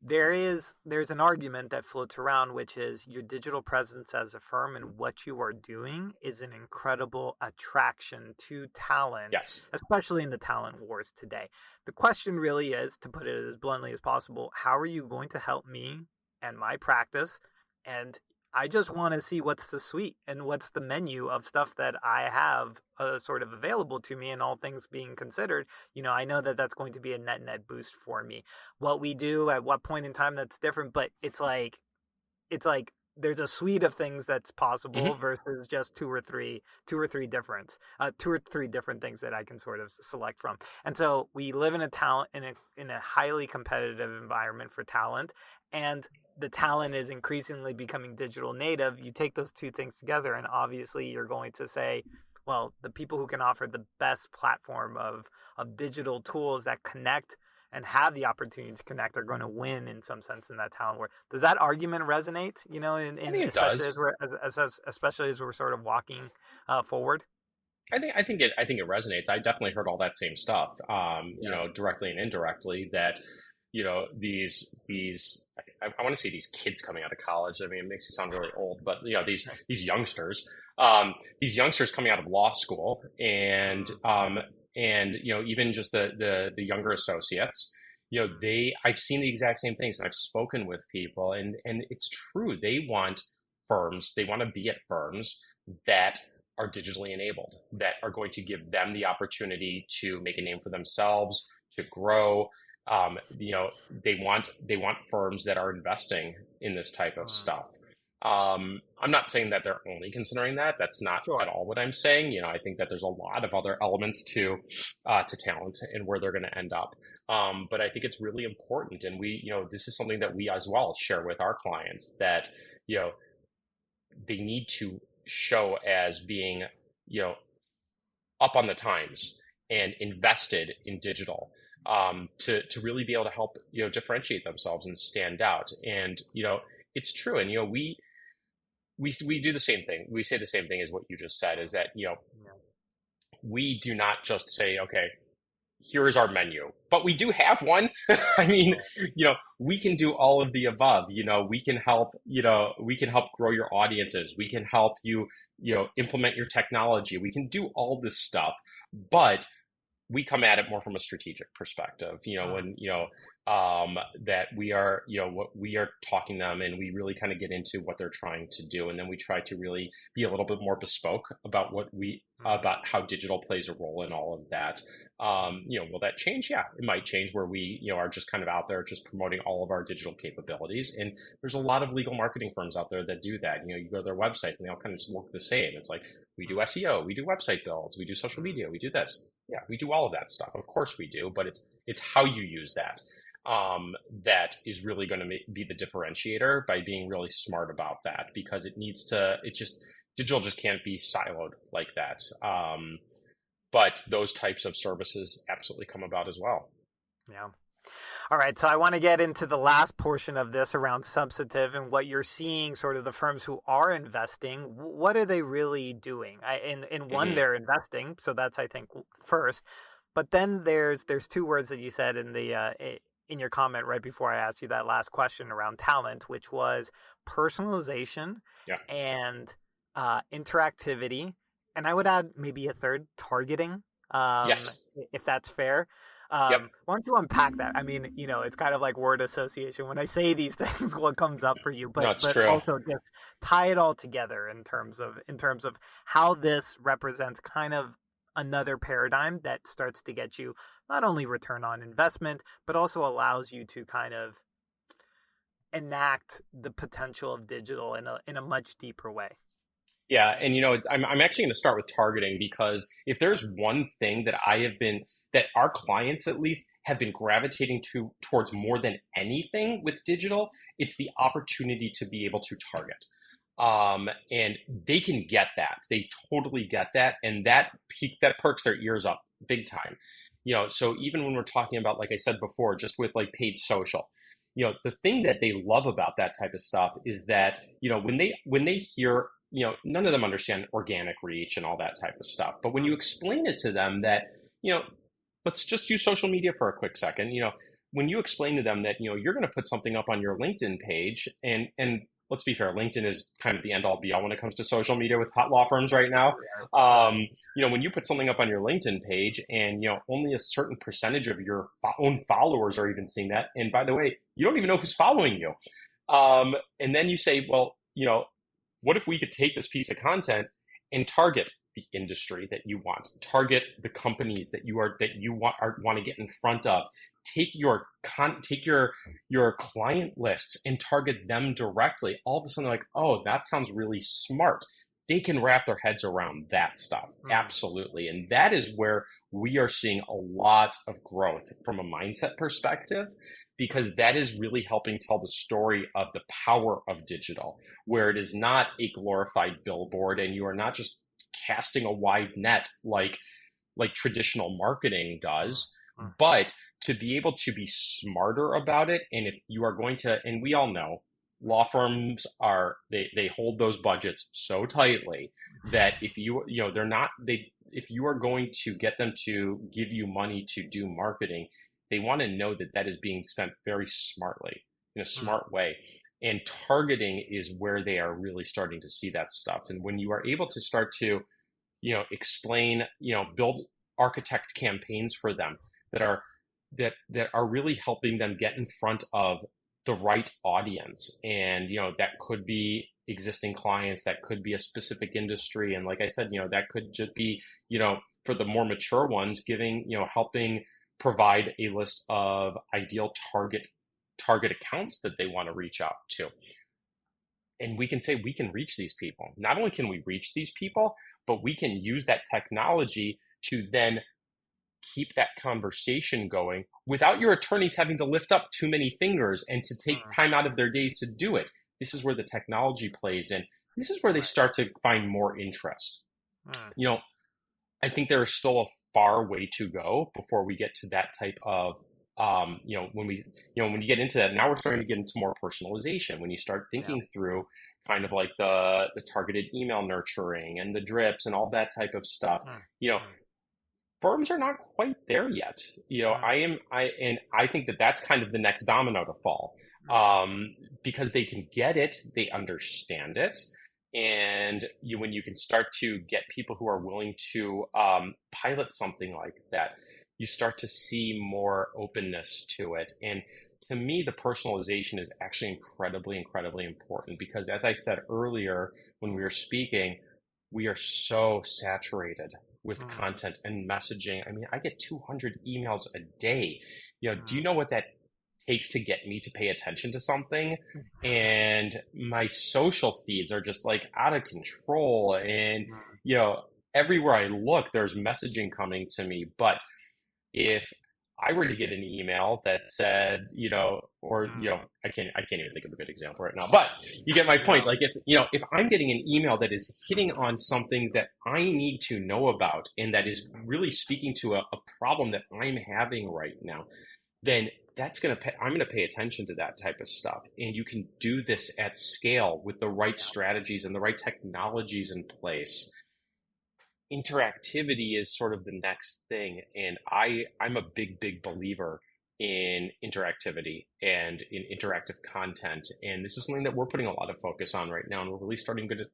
[SPEAKER 1] There's an argument that floats around, which is your digital presence as a firm and what you are doing is an incredible attraction to talent, especially in the talent wars today. The question really is, to put it as bluntly as possible, how are you going to help me and my practice? And I just want to see what's the suite and what's the menu of stuff that I have sort of available to me, and all things being considered, I know that that's going to be a net boost for me. What we do at what point in time, that's different, but it's like there's a suite of things that's possible
[SPEAKER 2] Hmm.
[SPEAKER 1] versus just two or three different things that I can sort of select from. And so we live in a talent in a highly competitive environment for talent, and the talent is increasingly becoming digital native. You take those two things together, and obviously you're going to say, well, the people who can offer the best platform of digital tools that connect and have the opportunity to connect are going to win in some sense in that talent war. Does that argument resonate?
[SPEAKER 2] I
[SPEAKER 1] In
[SPEAKER 2] think it
[SPEAKER 1] especially as
[SPEAKER 2] does.
[SPEAKER 1] we're especially as we're sort of walking forward.
[SPEAKER 2] I think it resonates. I definitely heard all that same stuff,
[SPEAKER 1] Yeah.
[SPEAKER 2] directly and indirectly that, these I want to say these kids coming out of college. I mean, it makes me sound really old, but these youngsters, these youngsters coming out of law school, and even just the younger associates, I've seen the exact same things, and I've spoken with people, and it's true. They want to be at firms that are digitally enabled, that are going to give them the opportunity to make a name for themselves, to grow. They want firms that are investing in this type of
[SPEAKER 1] Mm.
[SPEAKER 2] stuff. I'm not saying that they're only considering that. That's not at
[SPEAKER 1] Sure.
[SPEAKER 2] all what I'm saying. I think that there's a lot of other elements to talent and where they're going to end up. But I think it's really important, and this is something that we as well share with our clients, that you know they need to show as being, you know, up on the times and invested in digital, to really be able to help, differentiate themselves and stand out. And, it's true. And, we do the same thing. We say the same thing as what you just said, is that,
[SPEAKER 1] Yeah.
[SPEAKER 2] we do not just say, okay, here is our menu, but we do have one. I mean,
[SPEAKER 1] Yeah.
[SPEAKER 2] we can do all of the above. We can help grow your audiences. We can help you, implement your technology. We can do all this stuff, but we come at it more from a strategic perspective,
[SPEAKER 1] Mm.
[SPEAKER 2] that what we are talking to them, and we really kind of get into what they're trying to do. And then we try to really be a little bit more bespoke about
[SPEAKER 1] Mm.
[SPEAKER 2] about how digital plays a role in all of that. Will that change? Yeah, it might change, where we, are just kind of out there just promoting all of our digital capabilities. And there's a lot of legal marketing firms out there that do that. You go to their websites and they all kind of just look the same. It's like, we do
[SPEAKER 1] Mm.
[SPEAKER 2] SEO, we do website builds, we do social
[SPEAKER 1] Mm.
[SPEAKER 2] media, we do this. Yeah, we do all of that stuff. Of course we do, but it's how you use that, that is really going to be the differentiator, by being really smart about that, because digital just can't be siloed like that. But those types of services absolutely come about as well.
[SPEAKER 1] Yeah. All right, so I want to get into the last portion of this around substantive and what you're seeing, sort of the firms who are investing. What are they really doing? In one,
[SPEAKER 2] Hmm.
[SPEAKER 1] they're investing, so that's, I think, first. But then there's two words that you said in your comment right before I asked you that last question around talent, which was personalization
[SPEAKER 2] Yeah.
[SPEAKER 1] and interactivity, and I would add maybe a third, targeting,
[SPEAKER 2] Yes.
[SPEAKER 1] if that's fair.
[SPEAKER 2] Yep.
[SPEAKER 1] Why don't you unpack that? I mean, it's kind of like word association. When I say these things, what comes up for you?
[SPEAKER 2] No,
[SPEAKER 1] But
[SPEAKER 2] it's
[SPEAKER 1] but
[SPEAKER 2] true.
[SPEAKER 1] also just tie it all together in terms of how this represents kind of another paradigm that starts to get you not only return on investment, but also allows you to kind of enact the potential of digital in a much deeper way.
[SPEAKER 2] Yeah, and I'm actually going to start with targeting, because if there's one thing that our clients at least have been gravitating towards more than anything with digital, it's the opportunity to be able to target. And they can get that. They totally get that, and that perks their ears up big time. So even when we're talking about, like I said before, just with like paid social, the thing that they love about that type of stuff is that, when they hear, none of them understand organic reach and all that type of stuff. But when you
[SPEAKER 1] Mm.
[SPEAKER 2] explain it to them that, you know, let's just use social media for a quick second. When you explain to them that, you're going to put something up on your LinkedIn page, and let's be fair, LinkedIn is kind of the end all be all when it comes to social media with hot law firms right now.
[SPEAKER 1] Yeah, right.
[SPEAKER 2] Um, when you put something up on your LinkedIn page, and, only a certain percentage of your own followers are even seeing that. And by the way, you don't even know who's following you. And then you say, well, what if we could take this piece of content and target the industry that you want, target the companies that you want to get in front of, take your client lists and target them directly. All of a sudden, like, oh, that sounds really smart. They can wrap their heads around that stuff. Absolutely. And that is where we are seeing a lot of growth from a mindset perspective, because that is really helping tell the story of the power of digital, where it is not a glorified billboard and you are not just casting a wide net like traditional marketing does, but to be able to be smarter about it. And if you are going to, and we all know law firms they hold those budgets so tightly that if if you are going to get them to give you money to do marketing, they want to know that that is being spent very smartly, in a smart way. And targeting is where they are really starting to see that stuff. And when you are able to start to, explain, build, architect campaigns for them that are really helping them get in front of the right audience. And, that could be existing clients, that could be a specific industry. And like I said, that could just be, for the more mature ones, helping provide a list of ideal target accounts that they want to reach out to. And we can say we can reach these people. Not only can we reach these people, but we can use that technology to then keep that conversation going without your attorneys having to lift up too many fingers and to take time out of their days to do it. This is where the technology plays in. This is where they start to find more interest. I think there is still a far way to go before we get to that type of, when you get into that, now we're starting to get into more personalization. When you start thinking through kind of like the targeted email nurturing and the drips and all that type of stuff, firms are not quite there yet. I think that that's kind of the next domino to fall, because they can get it, they understand it. And when you can start to get people who are willing to pilot something like that, you start to see more openness to it. And to me, the personalization is actually incredibly, incredibly important, because as I said earlier, when we were speaking, we are so saturated with content and messaging. I mean, I get 200 emails a day. Do you know what that takes to get me to pay attention to something? And my social feeds are just like out of control. And, everywhere I look, there's messaging coming to me. But if I were to get an email that said, I can't even think of a good example right now, but you get my point. Like if I'm getting an email that is hitting on something that I need to know about, and that is really speaking to a problem that I'm having right now, then I'm going to pay attention to that type of stuff. And you can do this at scale with the right strategies and the right technologies in place. Interactivity is sort of the next thing. And I'm a big, big believer in interactivity and in interactive content. And this is something that we're putting a lot of focus on right now. And we're really trying to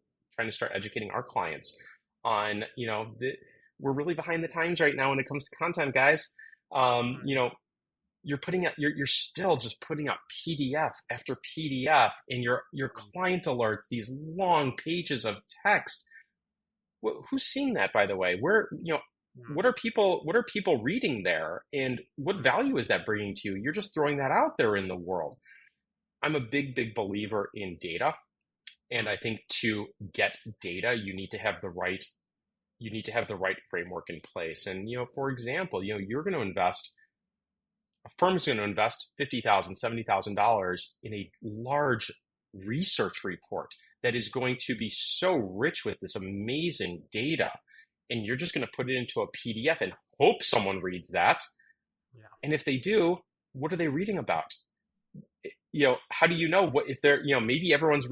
[SPEAKER 2] start educating our clients on, we're really behind the times right now when it comes to content, guys. You're still just putting up PDF after PDF, and your client alerts, these long pages of text. Who's seeing that, by the way? What are people reading there, and what value is that bringing to you? You're just throwing that out there in the world. I'm a big, big believer in data, and I think to get data, you need to have the right framework in place. And for example, a firm is going to invest $50,000, $70,000 in a large research report that is going to be so rich with this amazing data, and you're just going to put it into a PDF and hope someone reads that. And if they do, what are they reading about? How do you know what if they're maybe everyone's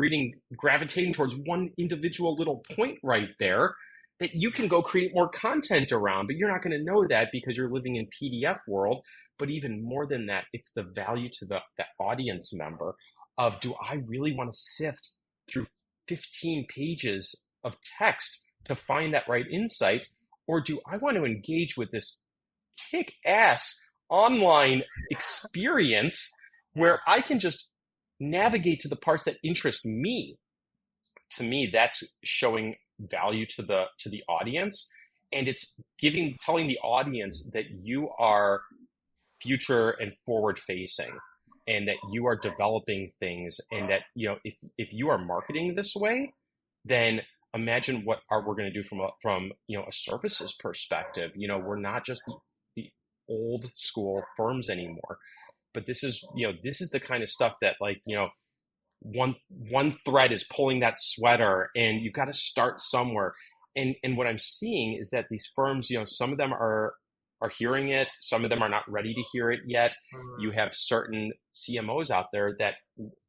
[SPEAKER 2] gravitating towards one individual little point right there that you can go create more content around, but you're not going to know that because you're living in PDF world. But even more than that, it's the value to that audience member of, do I really want to sift through 15 pages of text to find that right insight? Or do I want to engage with this kick-ass online experience where I can just navigate to the parts that interest me? to me, that's showing value to the audience, and it's telling the audience that you are future and forward facing, and that you are developing things, and that if you are marketing this way, then imagine what are we're going to do from a services perspective. We're not just the old school firms anymore, but this is the kind of stuff that, like, one thread is pulling that sweater, and you've got to start somewhere. And what I'm seeing is that these firms, some of them are hearing it, some of them are not ready to hear it yet. You have certain CMOs out there that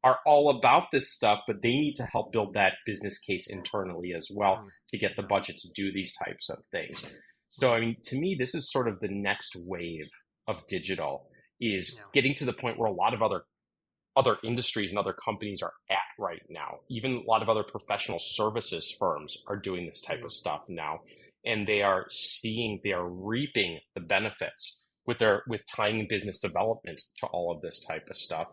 [SPEAKER 2] are all about this stuff, but they need to help build that business case internally as well to get the budget to do these types of things. So, I mean, to me, this is sort of the next wave of digital, is getting to the point where a lot of other industries and other companies are at right now. Even a lot of other professional services firms are doing this type of stuff now, and they are reaping the benefits with tying business development to all of this type of stuff.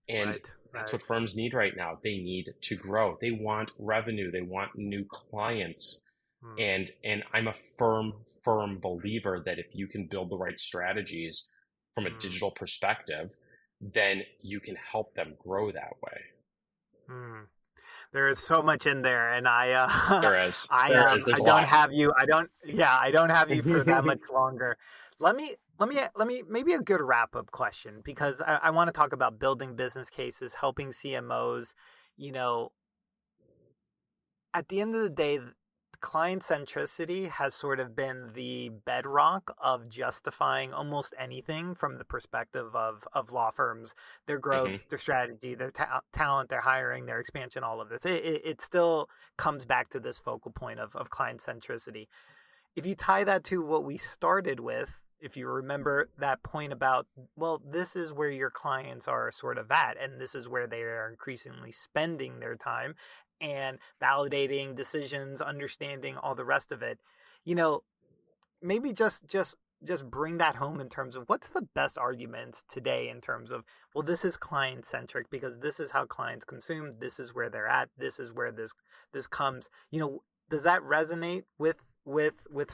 [SPEAKER 2] And that's what firms need right now. They need to grow. They want revenue. They want new clients. And I'm a firm believer that if you can build the right strategies from a digital perspective, then you can help them grow that way.
[SPEAKER 1] There is so much in there, and
[SPEAKER 2] there is.
[SPEAKER 1] I don't have you. I don't have you for that much longer. Let me maybe a good wrap up question, because I want to talk about building business cases, helping CMOs. At the end of the day, client centricity has sort of been the bedrock of justifying almost anything from the perspective of law firms, their growth, their strategy, their talent, their hiring, their expansion, all of this. It still comes back to this focal point of client centricity. If you tie that to what we started with, if you remember that point about, well, this is where your clients are sort of at, and this is where they are increasingly spending their time, and validating decisions, understanding all the rest of it, maybe just bring that home in terms of what's the best arguments today in terms of, well, this is client centric because this is how clients consume, this is where they're at, this is where this comes. Does that resonate with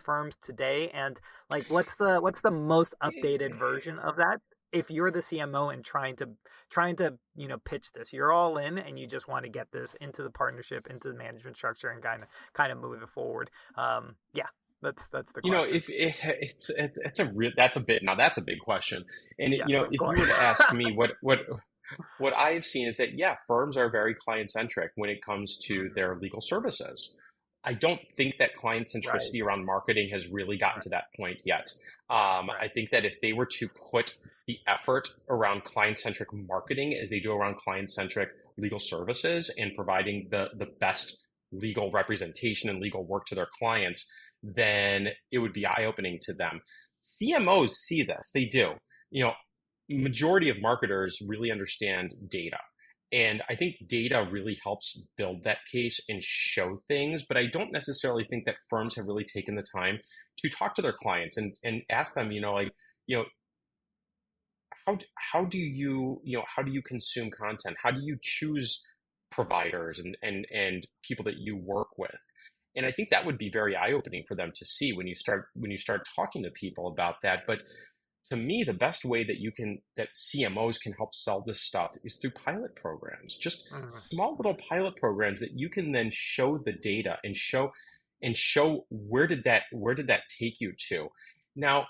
[SPEAKER 1] firms today? And like, what's the most updated version of that? If you're the CMO and trying to pitch this, you're all in and you just want to get this into the partnership, into the management structure, and kind of move it forward. That's the question.
[SPEAKER 2] That's a big question. And if you were to ask me what I've seen is that, firms are very client centric when it comes to their legal services. I don't think that client centricity around marketing has really gotten to that point yet. I think that if they were to put the effort around client-centric marketing as they do around client-centric legal services and providing the best legal representation and legal work to their clients, then it would be eye-opening to them. CMOs see this. They do. Majority of marketers really understand data. And I think data really helps build that case and show things, but I don't necessarily think that firms have really taken the time to talk to their clients and ask them, how do you consume content? How do you choose providers and people that you work with? And I think that would be very eye-opening for them to see when you start talking to people about that. But to me, the best way that CMOs can help sell this stuff is through pilot programs, just small little pilot programs that you can then show the data and show where did that take you to. Now,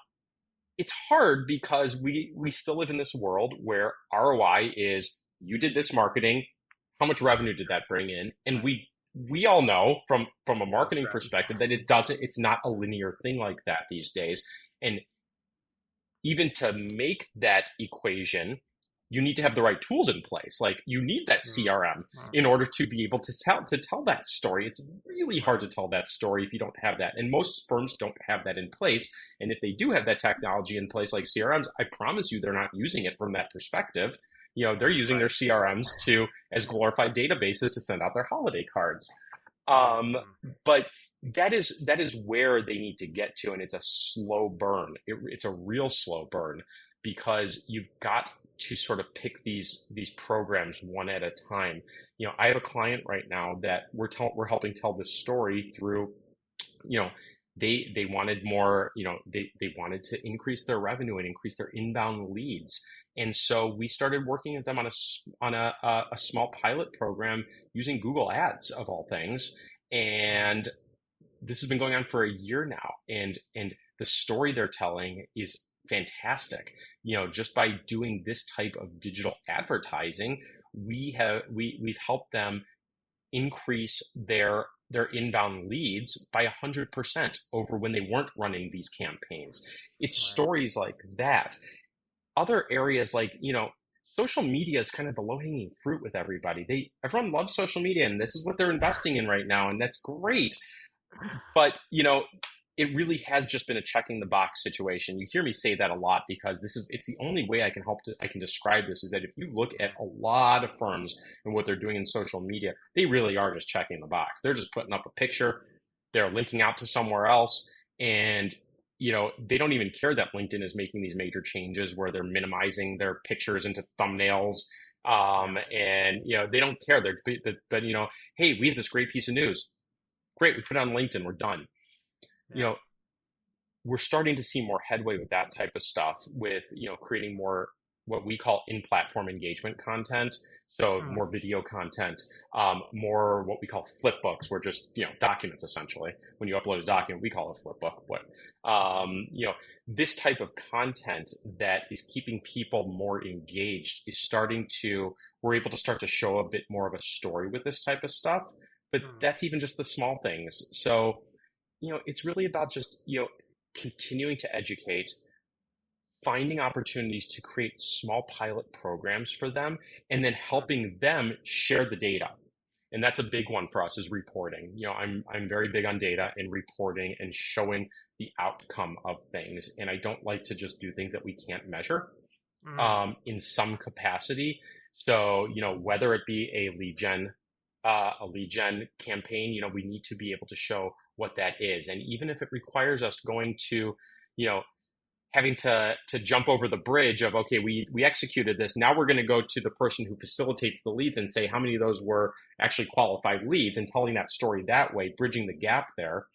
[SPEAKER 2] it's hard because we still live in this world where ROI is, you did this marketing, how much revenue did that bring in? And we all know from a marketing perspective that it's not a linear thing like that these days. And even to make that equation, you need to have the right tools in place. Like, you need that CRM in order to be able to tell that story. It's really hard to tell that story if you don't have that. And most firms don't have that in place. And if they do have that technology in place, like CRMs, I promise you they're not using it from that perspective. They're using their CRMs as glorified databases to send out their holiday cards. But that is where they need to get to, and it's a slow burn. It's a real slow burn, because you've got to sort of pick these programs one at a time. I have a client right now that we're helping tell this story through, you know, they wanted more, they wanted to increase their revenue and increase their inbound leads. And so we started working with them on a small pilot program using Google Ads of all things. And this has been going on for a year now. And the story they're telling is fantastic. Just by doing this type of digital advertising, we've helped them increase their inbound leads by 100% over when they weren't running these campaigns. It's stories like that. Other areas like, social media is kind of the low-hanging fruit with everybody. Everyone loves social media, and this is what they're investing in right now, and that's great. But, it really has just been a checking the box situation. You hear me say that a lot because it's the only way I can describe this, is that if you look at a lot of firms and what they're doing in social media, they really are just checking the box. They're just putting up a picture, they're linking out to somewhere else, and they don't even care that LinkedIn is making these major changes where they're minimizing their pictures into thumbnails. And they don't care. But hey, we have this great piece of news. Great, we put it on LinkedIn, we're done. We're starting to see more headway with that type of stuff, with creating more what we call in-platform engagement content. So more video content, more what we call flip books, where just documents essentially. When you upload a document, we call it a flip book. But this type of content that is keeping people more engaged is we're able to start to show a bit more of a story with this type of stuff. But that's even just the small things. So it's really about just continuing to educate, finding opportunities to create small pilot programs for them, and then helping them share the data. And that's a big one for us, is reporting. I'm very big on data and reporting and showing the outcome of things. And I don't like to just do things that we can't measure in some capacity. So, whether it be a lead gen campaign, we need to be able to show what that is. And even if it requires us going to, having to jump over the bridge of, okay, we executed this. Now we're going to go to the person who facilitates the leads and say how many of those were actually qualified leads, and telling that story that way, bridging the gap there.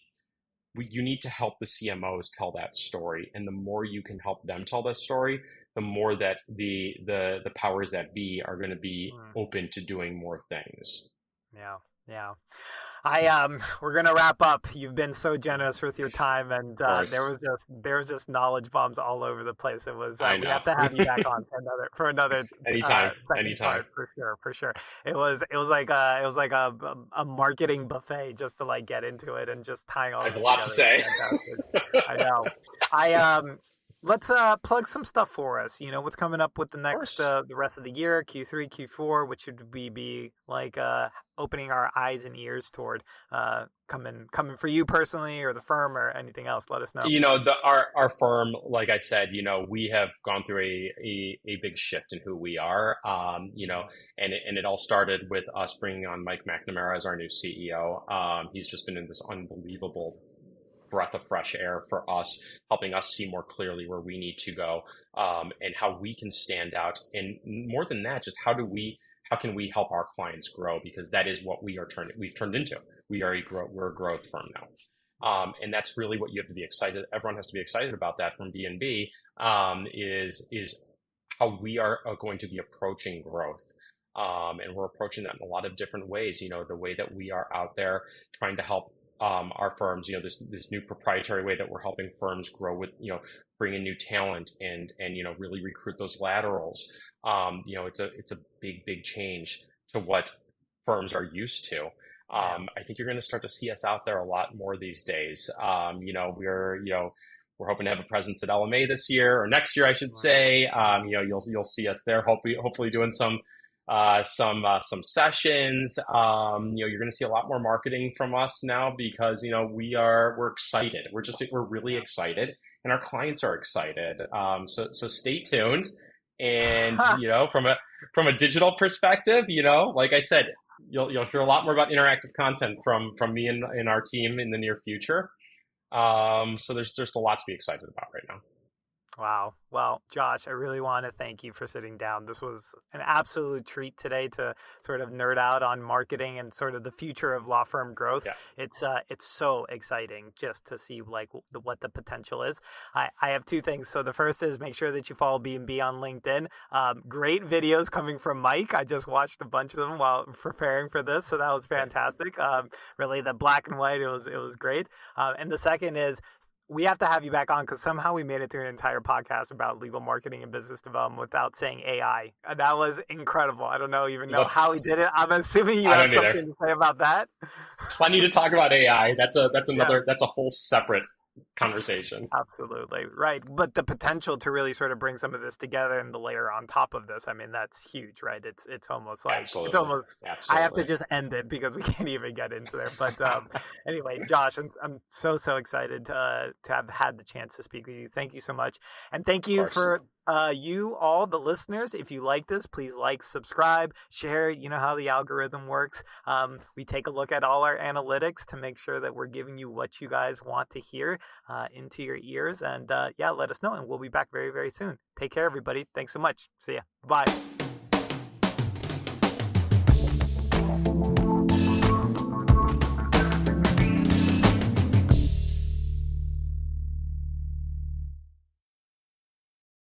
[SPEAKER 2] You need to help the CMOs tell that story. And the more you can help them tell that story, the more that the powers that be are going to be open to doing more things.
[SPEAKER 1] Yeah. We're gonna wrap up. You've been so generous with your time, and there was just knowledge bombs all over the place. It was we have to have you back on for another
[SPEAKER 2] anytime
[SPEAKER 1] for sure. It was like a marketing buffet just to get into it, and just tying all.
[SPEAKER 2] I have a lot to say.
[SPEAKER 1] I know. Let's plug some stuff for us. What's coming up with the rest of the year, Q3, Q4, which should we be opening our eyes and ears toward coming for you personally, or the firm, or anything else? Let us know.
[SPEAKER 2] Our firm, like I said, we have gone through a big shift in who we are, and it all started with us bringing on Mike McNamara as our new CEO. He's just been in this unbelievable breath of fresh air for us, helping us see more clearly where we need to go, and how we can stand out. And more than that, just how can we help our clients grow? Because that is what we've turned into. We're a growth firm now. And that's really what you have to be excited. Everyone has to be excited about that from B&B, is how we are going to be approaching growth. And we're approaching that in a lot of different ways. The way that we are out there trying to help our firms, this new proprietary way that we're helping firms grow with, bring in new talent and really recruit those laterals. It's a big change to what firms are used to. I think you're going to start to see us out there a lot more these days. We're hoping to have a presence at LMA this year, or next year, I should say. You'll see us there. Hopefully doing some sessions. You're going to see a lot more marketing from us now, because we're excited. We're really excited, and our clients are excited. So stay tuned. And from a digital perspective, like I said, you'll hear a lot more about interactive content from me and our team in the near future. So there's just a lot to be excited about right now.
[SPEAKER 1] Wow. Well, Josh, I really want to thank you for sitting down. This was an absolute treat today to sort of nerd out on marketing and sort of the future of law firm growth.
[SPEAKER 2] Yeah.
[SPEAKER 1] It's so exciting just to see like what the potential is. I have two things. So the first is make sure that you follow B&B on LinkedIn. Great videos coming from Mike. I just watched a bunch of them while preparing for this, so that was fantastic. Really, the black and white, it was great. And the second is we have to have you back on because somehow we made it through an entire podcast about legal marketing and business development without saying AI. And that was incredible. I don't know even know how he
[SPEAKER 2] Let's.
[SPEAKER 1] did it. I'm assuming you
[SPEAKER 2] I
[SPEAKER 1] have
[SPEAKER 2] don't either.
[SPEAKER 1] something to say about that.
[SPEAKER 2] Plenty to talk about AI. That's
[SPEAKER 1] Yeah.
[SPEAKER 2] another that's a whole separate conversation.
[SPEAKER 1] Absolutely. Right. But the potential to really sort of bring some of this together and the layer on top of this, I mean, that's huge, right? It's almost like it's
[SPEAKER 2] Absolutely.
[SPEAKER 1] almost I have to
[SPEAKER 2] Absolutely.
[SPEAKER 1] just end it because we can't even get into there. But anyway, Josh, I'm so excited to have had the chance to speak with you. Thank you so much. And thank
[SPEAKER 2] Of
[SPEAKER 1] you
[SPEAKER 2] course.
[SPEAKER 1] for you all the listeners. If you like this, please like, subscribe, share. You know how the algorithm works. We take a look at all our analytics to make sure that we're giving you what you guys want to hear into your ears. And yeah, let us know. And we'll be back very, very soon. Take care, everybody. Thanks so much. See ya. Bye.